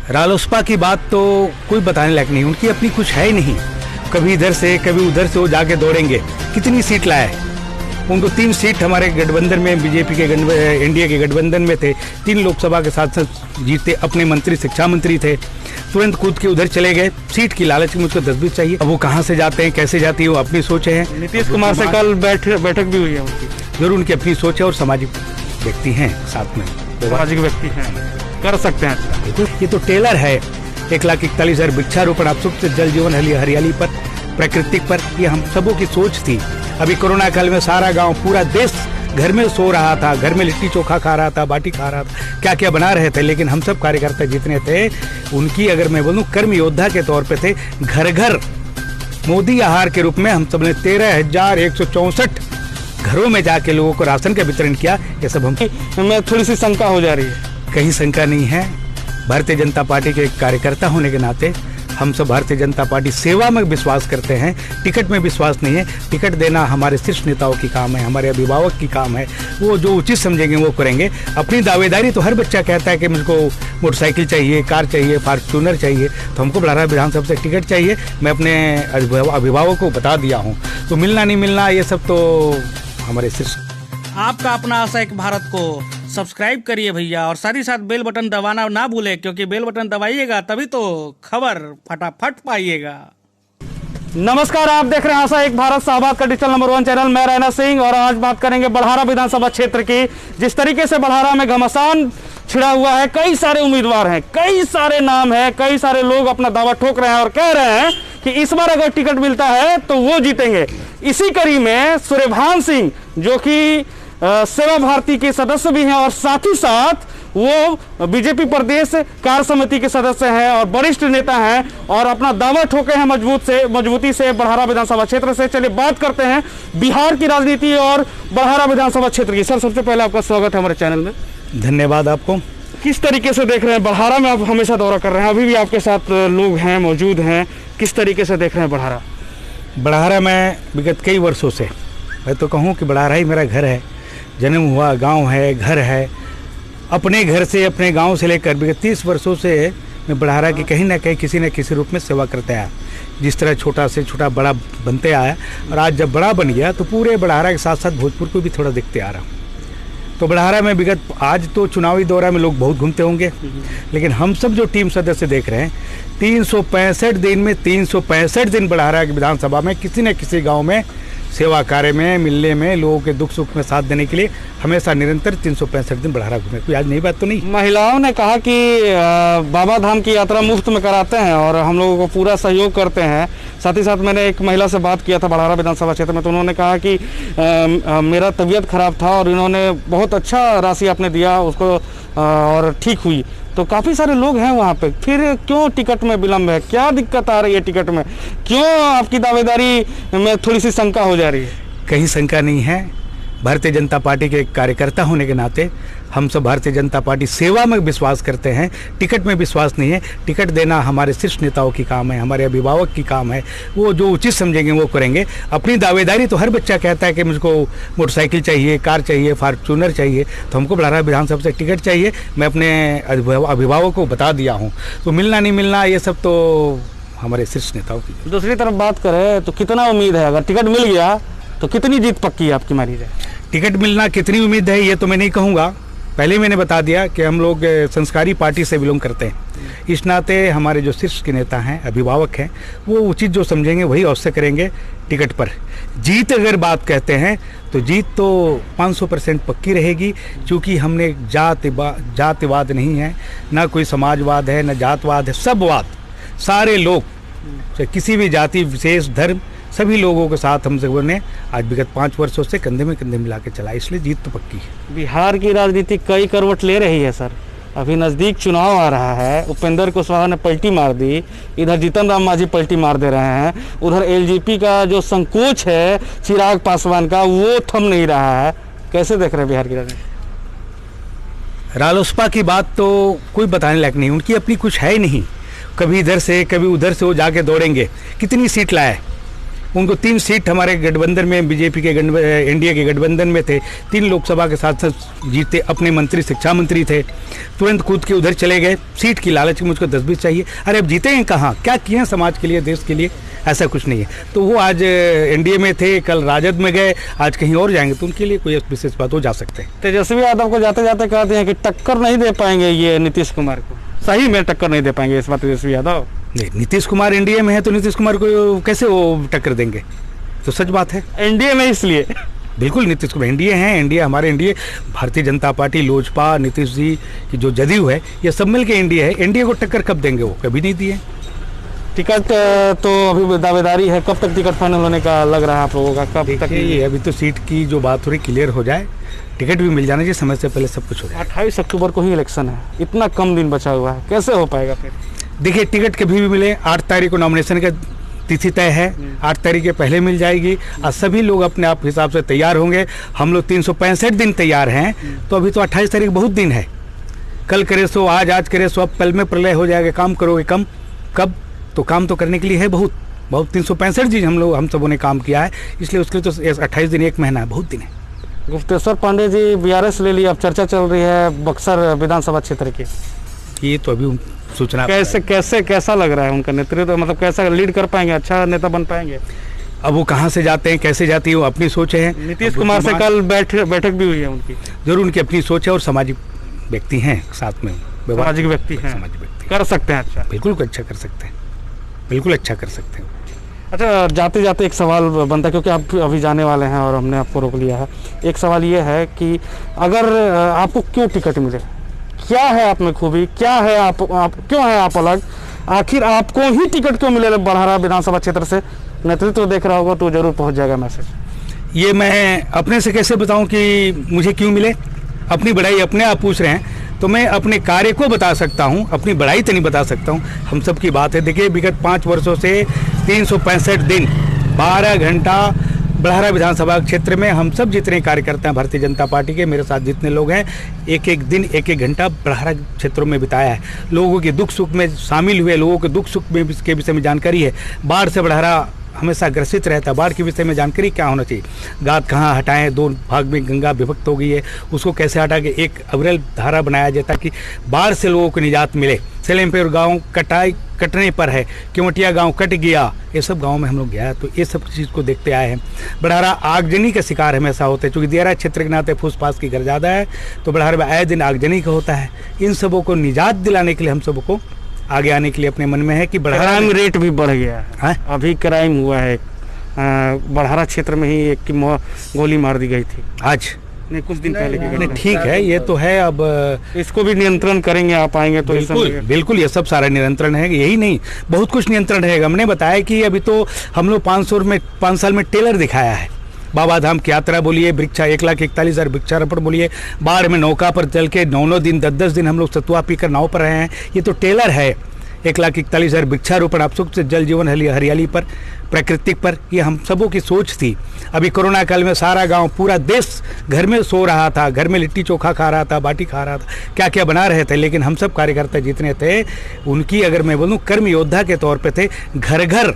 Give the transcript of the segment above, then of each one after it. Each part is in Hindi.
रालोसपा की बात तो कोई बताने लायक नहीं, उनकी अपनी कुछ है ही नहीं। कभी इधर से कभी उधर से वो जाके दौड़ेंगे। कितनी सीट लाए? उनको 3 सीट हमारे गठबंधन में, बीजेपी के एनडीए के गठबंधन में थे। 3 लोकसभा के साथ जीते, अपने मंत्री शिक्षा मंत्री थे, तुरंत कूद के उधर चले गए। सीट की लालच में मुझको 10 भी चाहिए। अब वो कहाँ से जाते हैं, कैसे जाती है, वो अपनी सोच है। नीतीश कुमार से कल बैठक भी हुई है उनकी। जरूर उनकी अपनी सोच है और सामाजिक व्यक्ति हैं, साथ में सामाजिक व्यक्ति हैं, कर सकते हैं। ये तो टेलर है। 1,41,000 वृक्षारोपण, आप सबसे जल जीवन हरियाली पर, प्राकृतिक पर, ये हम सबों की सोच थी। अभी कोरोना काल में सारा गांव, पूरा देश घर में सो रहा था, घर में लिट्टी चोखा खा रहा था, बाटी खा रहा था, क्या क्या बना रहे थे, लेकिन हम सब कार्यकर्ता जितने थे उनकी, अगर मैं बोलूं, कर्म योद्धा के तौर पे थे। घर घर मोदी आहार के रूप में हम सब ने 13,164 घरों में जाके लोगों को राशन का वितरण किया। ये सब मैं थोड़ी सी शंका हो जा रही है। कहीं शंका नहीं है। भारतीय जनता पार्टी के कार्यकर्ता होने के नाते हम सब भारतीय जनता पार्टी सेवा में विश्वास करते हैं, टिकट में विश्वास नहीं है। टिकट देना हमारे शीर्ष नेताओं की काम है, हमारे अभिभावक की काम है। वो जो उचित समझेंगे वो करेंगे। अपनी दावेदारी तो हर बच्चा कहता है कि मुझको मोटरसाइकिल चाहिए, कार चाहिए, फॉर्च्यूनर चाहिए, तो हमको बुलारा विधानसभा से टिकट चाहिए। मैं अपने अभिभावकों को बता दिया हूँ, तो मिलना नहीं मिलना ये सब तो हमारे शीर्ष। आपका अपना आशा एक भारत को सब्सक्राइब करिए भैया, और साथ ही साथ बेल बटन दबाना ना भूले, क्योंकि बेल बटन दबाइएगा तभी तो खबर फटाफट पाइएगा। नमस्कार, आप देख रहे हैं आशा एक भारत, शाहबाद का डिजिटल नंबर 1 चैनल। मैं रैना सिंह, और आज बात करेंगे बड़हारा विधानसभा क्षेत्र की। जिस तरीके से बड़हारा में घमासान छिड़ा हुआ है, कई सारे उम्मीदवार हैं, कई सारे नाम हैं, कई सारे लोग अपना दावा ठोक रहे हैं और कह रहे हैं कि इस बार अगर टिकट मिलता है तो वो जीतेंगे। इसी कड़ी में सूर्यभान सिंह, जो कि सेवा भारती के सदस्य भी हैं और साथ ही साथ वो बीजेपी प्रदेश कार्य समिति के सदस्य हैं और वरिष्ठ नेता हैं, और अपना दावा ठोके हैं मजबूती से बड़हारा विधानसभा क्षेत्र से। चलिए बात करते हैं बिहार की राजनीति और बड़हारा विधानसभा क्षेत्र की। सर, सबसे पहले आपका स्वागत है हमारे चैनल में। धन्यवाद आपको। किस तरीके से देख रहे हैं बड़हारा में? आप हमेशा दौरा कर रहे हैं, अभी भी आपके साथ लोग हैं, मौजूद हैं, किस तरीके से देख रहे हैं बड़हारा? बड़हारा में विगत कई वर्षों से, मैं तो कहूँ कि बड़हारा ही मेरा घर है, जन्म हुआ गांव है, घर है। अपने घर से, अपने गांव से लेकर विगत 30 वर्षों से मैं बड़हारा की कहीं ना कहीं किसी न किसी रूप में सेवा करते आया। जिस तरह छोटा से छोटा बड़ा बनते आया, और आज जब बड़ा बन गया तो पूरे बड़हारा के साथ साथ भोजपुर को भी थोड़ा देखते आ रहा हूँ। तो बड़हारा में विगत, आज तो चुनावी दौरा में लोग बहुत घूमते होंगे, लेकिन हम सब जो टीम सदस्य देख रहे हैं, 365 दिन में 365 दिन बड़हारा की विधानसभा में किसी न किसी गाँव में सेवा कार्य में, मिलने में, लोगों के दुख सुख में साथ देने के लिए हमेशा निरंतर 365 दिन बड़हारा घूमे। कोई आज नई बात तो नहीं। महिलाओं ने कहा कि बाबा धाम की यात्रा मुफ्त में कराते हैं और हम लोगों को पूरा सहयोग करते हैं। साथ ही साथ मैंने एक महिला से बात किया था बड़हारा विधानसभा क्षेत्र में, तो उन्होंने कहा कि मेरा तबीयत खराब था और इन्होंने बहुत अच्छा राशि आपने दिया उसको और ठीक हुई। तो काफ़ी सारे लोग हैं वहाँ पे, फिर क्यों टिकट में विलम्ब है? क्या दिक्कत आ रही है टिकट में? क्यों आपकी दावेदारी में थोड़ी सी शंका हो जा रही है? कहीं शंका नहीं है। भारतीय जनता पार्टी के कार्यकर्ता होने के नाते हम सब भारतीय जनता पार्टी सेवा में विश्वास करते हैं, टिकट में विश्वास नहीं है। टिकट देना हमारे शीर्ष नेताओं की काम है, हमारे अभिभावक की काम है। वो जो उचित समझेंगे वो करेंगे। अपनी दावेदारी तो हर बच्चा कहता है कि मुझको मोटरसाइकिल चाहिए, कार चाहिए, फॉर्च्यूनर चाहिए, तो हमको बड़हारा विधानसभा से टिकट चाहिए। मैं अपने अभिभावकों को बता दिया हूँ, तो मिलना नहीं मिलना ये सब तो हमारे शीर्ष नेताओं की। दूसरी तरफ बात करें तो कितना उम्मीद है, अगर टिकट मिल गया तो कितनी जीत पक्की है आपकी, मानी जाए? टिकट मिलना कितनी उम्मीद है ये तो मैं नहीं कहूँगा। पहले मैंने बता दिया कि हम लोग संस्कारी पार्टी से बिलोंग करते हैं। इस नाते हमारे जो शीर्ष के नेता हैं, अभिभावक हैं, वो उचित जो समझेंगे वही अवश्य करेंगे टिकट पर। जीत अगर बात कहते हैं तो जीत तो 500% पक्की रहेगी, क्योंकि हमने जातिवाद नहीं है, ना कोई समाजवाद है, ना जातवाद है, सबवाद। सारे लोग, किसी भी जाति विशेष, धर्म, सभी लोगों के साथ हम सबों ने आज विगत 5 वर्षों से कंधे में कंधे मिला के चला, इसलिए जीत तो पक्की है। बिहार की राजनीति कई करवट ले रही है सर। अभी नज़दीक चुनाव आ रहा है, उपेंद्र कुशवाहा ने पलटी मार दी, इधर जीतन राम मांझी पलटी मार दे रहे हैं, उधर एलजेपी का जो संकोच है चिराग पासवान का, वो थम नहीं रहा है। कैसे देख रहे हैं बिहार की राजनीति? रालोसपा की बात तो कोई बताने लायक नहीं, उनकी अपनी कुछ है ही नहीं। कभी इधर से कभी उधर से वो जाके दौड़ेंगे। कितनी सीट लाए? उनको 3 सीट हमारे गठबंधन में बीजेपी के एनडीए के गठबंधन में थे, 3 लोकसभा के साथ जीते, अपने मंत्री शिक्षा मंत्री थे, तुरंत कूद के उधर चले गए सीट की लालच में, मुझको 10-20 चाहिए। अरे अब जीते हैं कहाँ, क्या किए हैं समाज के लिए, देश के लिए, ऐसा कुछ नहीं है। तो वो आज एनडीए में थे, कल राजद में गए, आज कहीं और जाएंगे, तो उनके लिए कोई विशेष बात हो जा सकते हैं। तेजस्वी यादव को जाते जाते कहते हैं कि टक्कर नहीं दे पाएंगे ये नीतीश कुमार को, सही में टक्कर नहीं दे पाएंगे इस बार तेजस्वी यादव? नहीं, नीतीश कुमार एनडीए में है तो नीतीश कुमार को कैसे वो टक्कर देंगे, तो सच बात है। एनडीए में इसलिए बिल्कुल नीतीश कुमार एनडीए हैं, एनडीए हमारे एनडीए भारतीय जनता पार्टी, लोजपा, नीतीश जी की जो जदयू है, ये सब मिल के एनडीए है। एनडीए को टक्कर कब देंगे, वो कभी नहीं दिए। टिकट तो अभी दावेदारी है, कब तक टिकट फाइनल होने का लग रहा है आप लोगों का, कब तक? ये अभी तो सीट की जो बात हो रही क्लियर हो जाए, टिकट भी मिल जाना चाहिए, समय से पहले सब कुछ हो जाए। 28 अक्टूबर को ही इलेक्शन है, इतना कम दिन बचा हुआ है, कैसे हो पाएगा फिर? देखिए, टिकट कभी भी मिले, 8 तारीख को नॉमिनेशन का तिथि तय है, 8 तारीख के पहले मिल जाएगी और सभी लोग अपने आप हिसाब से तैयार होंगे। हम लोग 365 दिन तैयार हैं, तो अभी तो 28 तारीख बहुत दिन है। कल करे सो आज, आज करे सो अब, पल में प्रलय हो जाएगा। काम करोगे कम कब, तो काम तो करने के लिए है बहुत 365 दिन हम सबों ने काम किया है, इसलिए उसके लिए तो 28 दिन 1 महीना है, बहुत दिन है। गुप्तेश्वर पांडे जी बीआरएस ले ली, अब चर्चा चल रही है बक्सर विधानसभा क्षेत्र की, ये तो अभी सूचना कैसा लग रहा है उनका नेतृत्व, मतलब कैसा लीड कर पाएंगे, अच्छा नेता बन पाएंगे? अब वो कहाँ से जाते हैं, कैसे जाती है, वो अपनी सोच है। नीतीश कुमार से कल बैठक भी हुई है उनकी, जरूर उनकी अपनी सोच है, और सामाजिक व्यक्ति हैं, साथ में सामाजिक व्यक्ति हैं, सामाजिक व्यक्ति कर सकते हैं अच्छा, बिल्कुल अच्छा कर सकते हैं, बिल्कुल अच्छा कर सकते हैं। अच्छा, जाते जाते एक सवाल बनता है, क्योंकि आप अभी जाने वाले हैं और हमने आपको रोक लिया है। एक सवाल ये है कि अगर आपको क्यों टिकट मिले, क्या है आप में खूबी, क्या है आप क्यों है आप अलग, आखिर आपको ही टिकट क्यों मिले बड़हरा विधानसभा क्षेत्र से? नेतृत्व देख रहा होगा तो जरूर पहुंच जाएगा मैसेज। ये मैं अपने से कैसे बताऊं कि मुझे क्यों मिले, अपनी बड़ाई अपने आप पूछ रहे हैं, तो मैं अपने कार्य को बता सकता हूं, अपनी बड़ाई तो नहीं बता सकता हूं। हम सब की बात है, देखिए विगत 5 वर्षों से 365 दिन 12 घंटा बड़हरा विधानसभा क्षेत्र में हम सब जितने कार्यकर्ता हैं भारतीय जनता पार्टी के, मेरे साथ जितने लोग हैं, एक एक दिन 1-1 घंटा बड़हरा क्षेत्रों में बिताया है। लोगों के दुख सुख में शामिल हुए, लोगों के दुख सुख में के विषय में जानकारी है। बाढ़ से बड़हरा हमेशा ग्रसित रहता है, बाढ़ के विषय में जानकारी क्या होना चाहिए, गाद कहाँ हटाएं, 2 भाग में गंगा विभक्त हो गई है, उसको कैसे हटा के एक अविरल धारा बनाया जाए ताकि बाढ़ से लोगों को निजात मिले। सेलेमपुर गांव कटने पर है, केवटिया गांव कट गया, ये सब गांव में हम लोग गया, तो ये सब चीज़ को देखते आए हैं। बड़हरा आगजनी का शिकार हमेशा होता है, चूँकि दियारा क्षेत्र के नाते फूस फास की घर ज़्यादा है, तो बड़हरा में आए दिन आगजनी का होता है। इन सबों को निजात दिलाने के लिए हम सबको आगे आने के लिए अपने मन में है कि क्राइम रेट भी बढ़ गया है। अभी क्राइम हुआ है बड़हरा क्षेत्र में ही, एक की गोली मार दी गई थी आज, नहीं कुछ दिन पहले की घटना। ठीक है, ये तो है, अब इसको भी नियंत्रण करेंगे, आप आएंगे तो बिल्कुल ये सब सारा नियंत्रण है, यही नहीं बहुत कुछ नियंत्रण रहेगा। हमने बताया कि अभी तो हम लोग 5 साल में टेलर दिखाया है, बाबा धाम की यात्रा बोलिए, 1,41,000 वृक्षारोपण बोलिए, बाढ़ में नौका पर चल के 9 दिन 10 दिन हम लोग सतुआ पीकर नाव पर रहे हैं, ये तो टेलर है। 1,41,000 वृक्षारोपण, आप सबसे जल जीवन हरियाली पर, प्राकृतिक पर, ये हम सबों की सोच थी। अभी कोरोना काल में सारा गांव, पूरा देश घर में सो रहा था, घर में लिट्टी चोखा खा रहा था, बाटी खा रहा था, क्या क्या बना रहे थे, लेकिन हम सब कार्यकर्ता जितने थे उनकी अगर मैं बोलूँ कर्म योद्धा के तौर पर थे। घर घर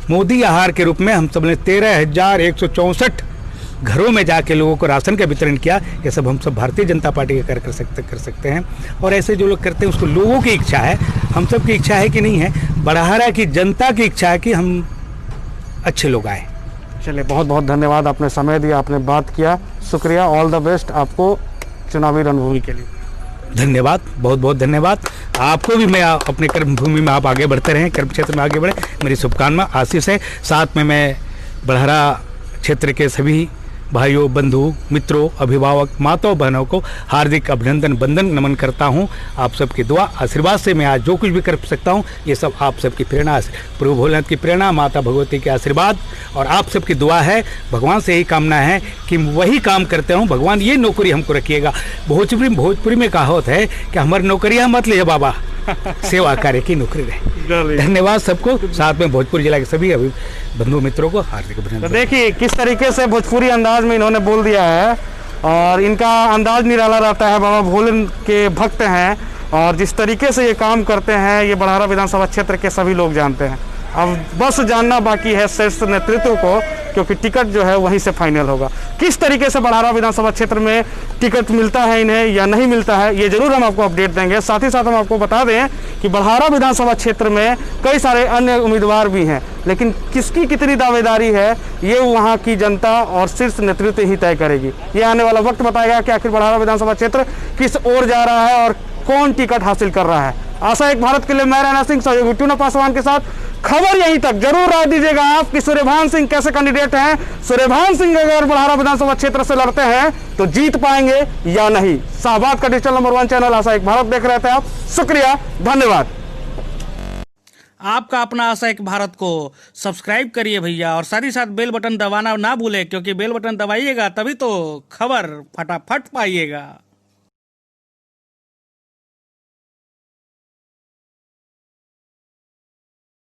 मोदी आहार के रूप में हम सब ने 13,164 घरों में जाके लोगों को राशन का वितरण किया। ये सब हम सब भारतीय जनता पार्टी के कर सकते हैं, और ऐसे जो लोग करते हैं उसको लोगों की इच्छा है, हम सब की इच्छा है कि नहीं है, बड़हरा की जनता की इच्छा है कि हम अच्छे लोग आए। चलिए, बहुत बहुत धन्यवाद, आपने समय दिया, आपने बात किया, शुक्रिया, ऑल द बेस्ट आपको चुनावी रणभूमि के लिए। धन्यवाद, बहुत बहुत धन्यवाद आपको भी। मैं अपने कर्मभूमि में आप आगे बढ़ते रहें, कर्म क्षेत्र में आगे बढ़े, मेरी शुभकामना आशीष है। साथ में मैं बड़हरा क्षेत्र के सभी भाइयों, बंधु, मित्रों, अभिभावक, माताओं, बहनों को हार्दिक अभिनंदन, वंदन, नमन करता हूं। आप सबकी दुआ आशीर्वाद से मैं आज जो कुछ भी कर सकता हूं, ये सब आप सबकी प्रेरणा, प्रभु भोलेनाथ की प्रेरणा, माता भगवती के आशीर्वाद और आप सबकी दुआ है। भगवान से यही कामना है कि वही काम करते हूँ, भगवान ये नौकरी हमको रखिएगा। भोजपुरी में कहावत है कि हमारी नौकरियाँ मत ले बाबा, सेवा कार्य की नौकरी रहे। धन्यवाद सबको, साथ में भोजपुर जिला के सभी बंधु मित्रों को हार्दिक अभिनंदन। तो देखिए किस तरीके से भोजपुरी अंदाज में इन्होंने बोल दिया है, और इनका अंदाज निराला रहता है, बाबा भोले के भक्त हैं, और जिस तरीके से ये काम करते हैं ये बड़हरा विधानसभा क्षेत्र के सभी लोग जानते हैं। अब बस जानना बाकी है शीर्ष नेतृत्व को, क्योंकि टिकट जो है वहीं से फाइनल होगा। किस तरीके से बड़हारा विधानसभा क्षेत्र में टिकट मिलता है इन्हें या नहीं मिलता है, ये जरूर हम आपको अपडेट देंगे। साथ ही साथ हम आपको बता दें कि बड़हारा विधानसभा क्षेत्र में कई सारे अन्य उम्मीदवार भी हैं, लेकिन किसकी कितनी दावेदारी है ये वहाँ की जनता और शीर्ष नेतृत्व ही तय करेगी। ये आने वाला वक्त बताएगा कि आखिर बड़हारा विधानसभा क्षेत्र किस ओर जा रहा है और कौन टिकट हासिल कर रहा है। आशा एक भारत के लिए मैं रैना सिंह, सहयोगी टूना पासवान के साथ खबर यहीं तक। जरूर राय दीजिएगा आप कि सूर्यभान सिंह कैसे कैंडिडेट हैं। सूर्यभान सिंह अगर बड़हारा विधानसभा क्षेत्र से लड़ते हैं तो जीत पाएंगे या नहीं। शाहबाद का डिजिटल नंबर 1 चैनल आशा एक भारत देख रहे थे आप। शुक्रिया, धन्यवाद। आपका अपना आशा एक भारत को सब्सक्राइब करिए भैया, और साथ ही साथ बेल बटन दबाना ना भूले, क्योंकि बेल बटन दबाइएगा तभी तो खबर फटाफट पाइएगा।